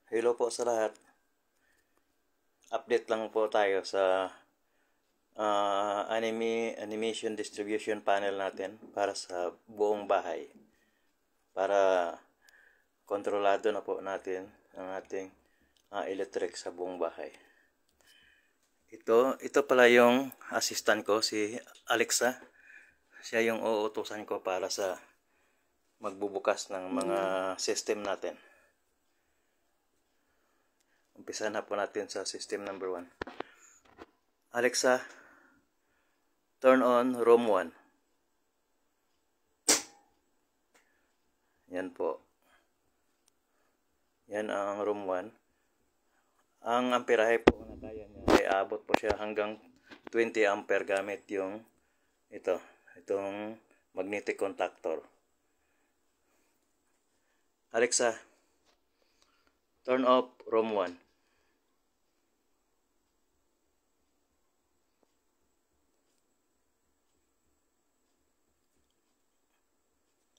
Hello po sa lahat. Update lang po tayo sa animation distribution panel natin para sa buong bahay. Para kontrolado na po natin ang ating electric sa buong bahay. Ito pala yung assistant ko, si Alexa. Siya yung uutusan ko para sa magbubukas ng mga system natin. Umpisa na po natin sa system number 1. Alexa, turn on room 1. Yan po. Yan ang room 1. Ang amperahe po na kaya niya ay abot po siya hanggang 20 ampere gamit yung itong magnetic contactor. Alexa, turn off room 1.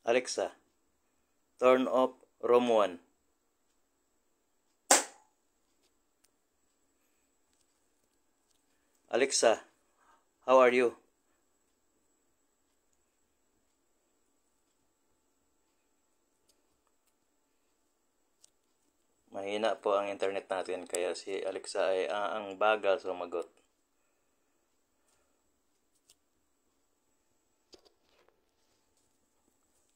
Alexa, turn off room 1. Alexa, how are you? Mahina po ang internet natin kaya si Alexa ay ang bagal sumagot.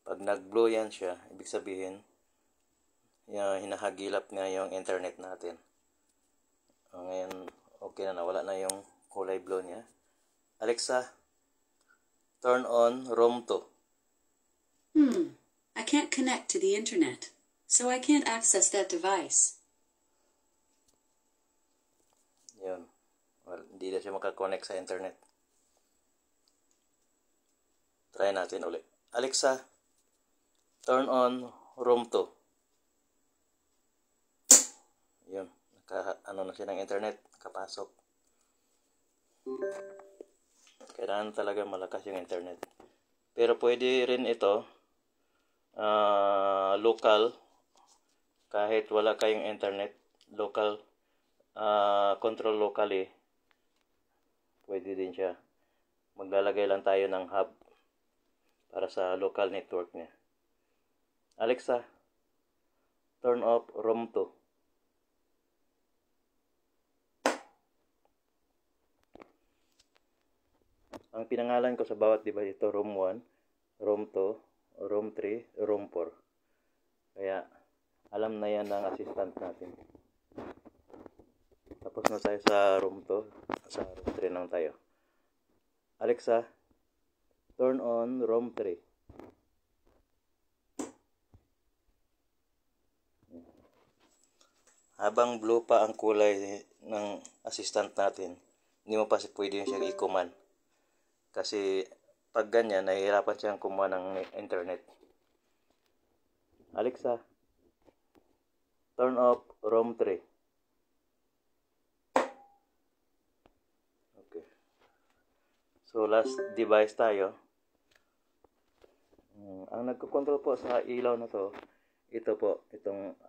Pag nag-blow yan siya, ibig sabihin hinahagilap nga yung internet natin. Ngayon, okay na, nawala na yung kulay blue niya. Alexa, turn on room 2. I can't connect to the internet, so I can't access that device. Yun. Well, hindi na siya makakonect sa internet. Try natin ulit. Alexa, turn on room 2. Yun. Ano na siya ng internet. Nakapasok. Kailangan talaga malakas yung internet. Pero pwede rin ito local, kahit wala kayong internet, local, control locally, pwede din siya. Maglalagay lang tayo ng hub para sa local network niya. Alexa, turn off room 2. Ang pinangalan ko sa bawat device ito, room 1, room 2, room 3, room 4. Kaya alam na yan ng assistant natin. Tapos na tayo sa room 2, sa room 3 lang tayo. Alexa, turn on room 3. Habang blue pa ang kulay ng assistant natin, hindi mo pa pwede siyang i-command. Kasi pag ganyan, nahihirapan siyang kumuha ng internet. Alexa, turn off room 3. Okay. So last device tayo. Ang nagko-control po sa ilaw na to, ito po, itong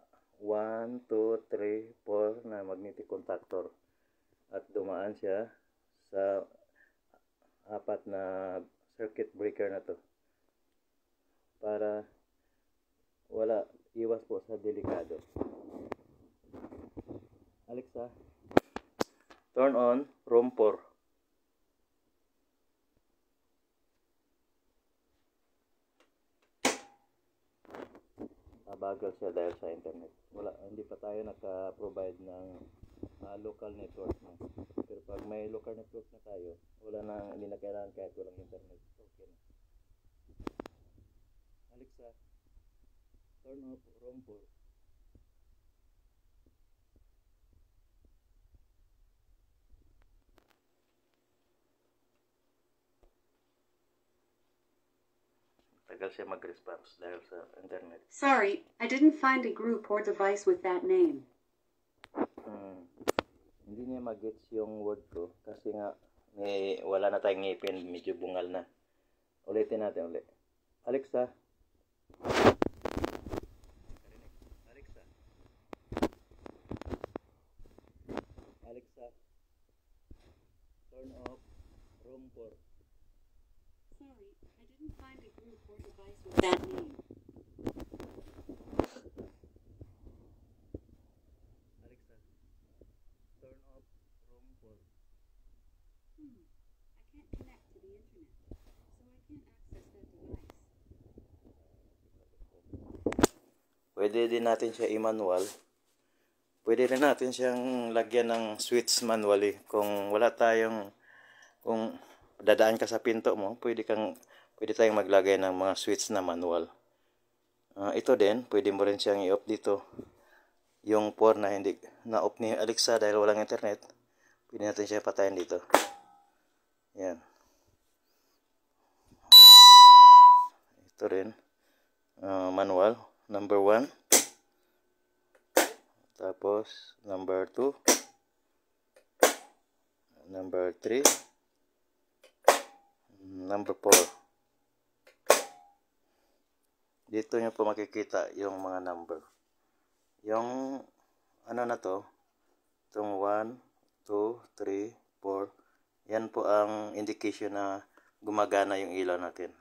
1, 2, 3, 4 na magnetic contactor. At dumaan siya sa 4 na circuit breaker na to. Para wala, iwas po sa delikado. Alexa, turn on room 4. Bagal siya dahil sa internet. Hindi pa tayo naka-provide ng local network na. Pero pag may local network na tayo, hindi na kailangan kahit walang internet. Okay na. Alexa, turn off room 4. Tagal siya mag-response dahil sa internet. Sorry, I didn't find a group or device with that name. Hindi niya mag-gets yung word ko kasi nga wala na tayong ngipin, medyo bungal na. Ulitin natin ulit. Alexa, Alexa, turn off room 4. Sorry, I didn't find a group or device with that name. Alexa, turn off room 4. I can't connect to the internet, so I can't access that device. Pwede din natin siya i-manual. Pwede rin natin siyang lagyan ng switch manually. Kung wala tayong, kung dadaan ka sa pinto mo, pwede tayong maglagay ng mga switch na manual. Ito din, pwede mo rin siyang i-off dito. Yung 4 na hindi na-off ni Alexa dahil walang internet, pwede natin siya patayin dito. Yan. Ito rin, manual, number 1. Tapos, number 2, number 3, number 4. Dito nyo po makikita yung mga number. Yung, ano na to, itong 1, 2, 3, 4, yan po ang indication na gumagana yung ilaw natin.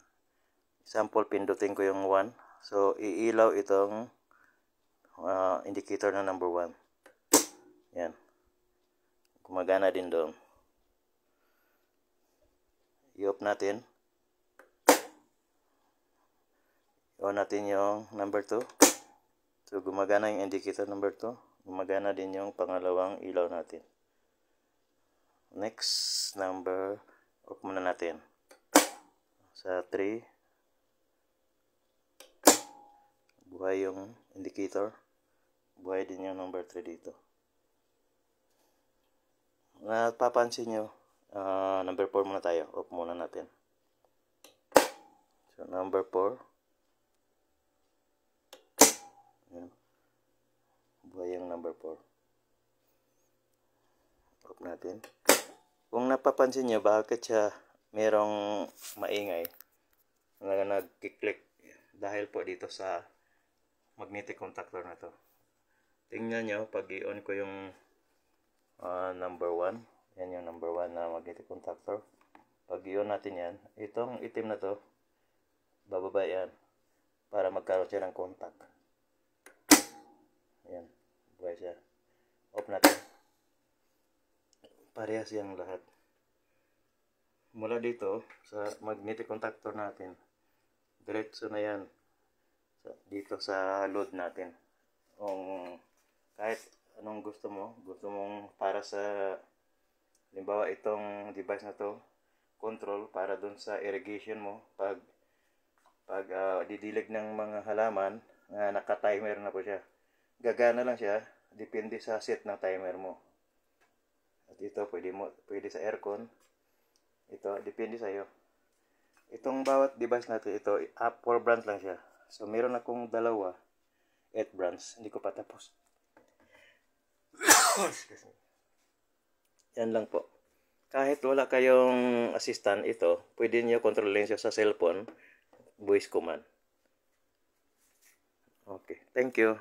Example, pindutin ko yung 1. So, iilaw itong indicator na number 1. Yan. Gumagana din doon. I-off natin. I-on natin yung number 2. So, gumagana yung indicator number 2. Gumagana din yung pangalawang ilaw natin. Next, number, off muna natin. Sa 3, buhay yung indicator. Buhay din yung number 3 dito. Napapansin nyo, number 4 muna tayo. Off muna natin. So, number 4. Yan. Buhay yung number 4. Off natin. Kung napapansin nyo, bakit siya merong maingay na nag-click dahil po dito sa magnetic contactor na to. Tingnan nyo, pag i-on ko yung number 1, yan yung number 1 na magnetic contactor. Pag i-on natin yan, itong itim na to, bababa yan para magkaroon siya ng contact. Yan, buhay siya. Off natin. Parehas yung lahat. Mula dito, sa magnetic contactor natin, diretso na yan dito sa load natin. Kung kahit anong gusto mong para sa, halimbawa itong device na to, control para dun sa irrigation mo, pag didilig ng mga halaman, naka-timer na po siya. Gagana lang siya, depende sa set ng timer mo. At ito, pwede sa aircon. Ito, depende sa iyo. Itong bawat device natin, ito, 4 branch lang siya. So, meron akong 8 branch. Hindi ko pa tapos. Yan lang po. Kahit wala kayong assistant, ito, pwede niyo kontrolin siya sa cellphone, voice command. Okay, thank you.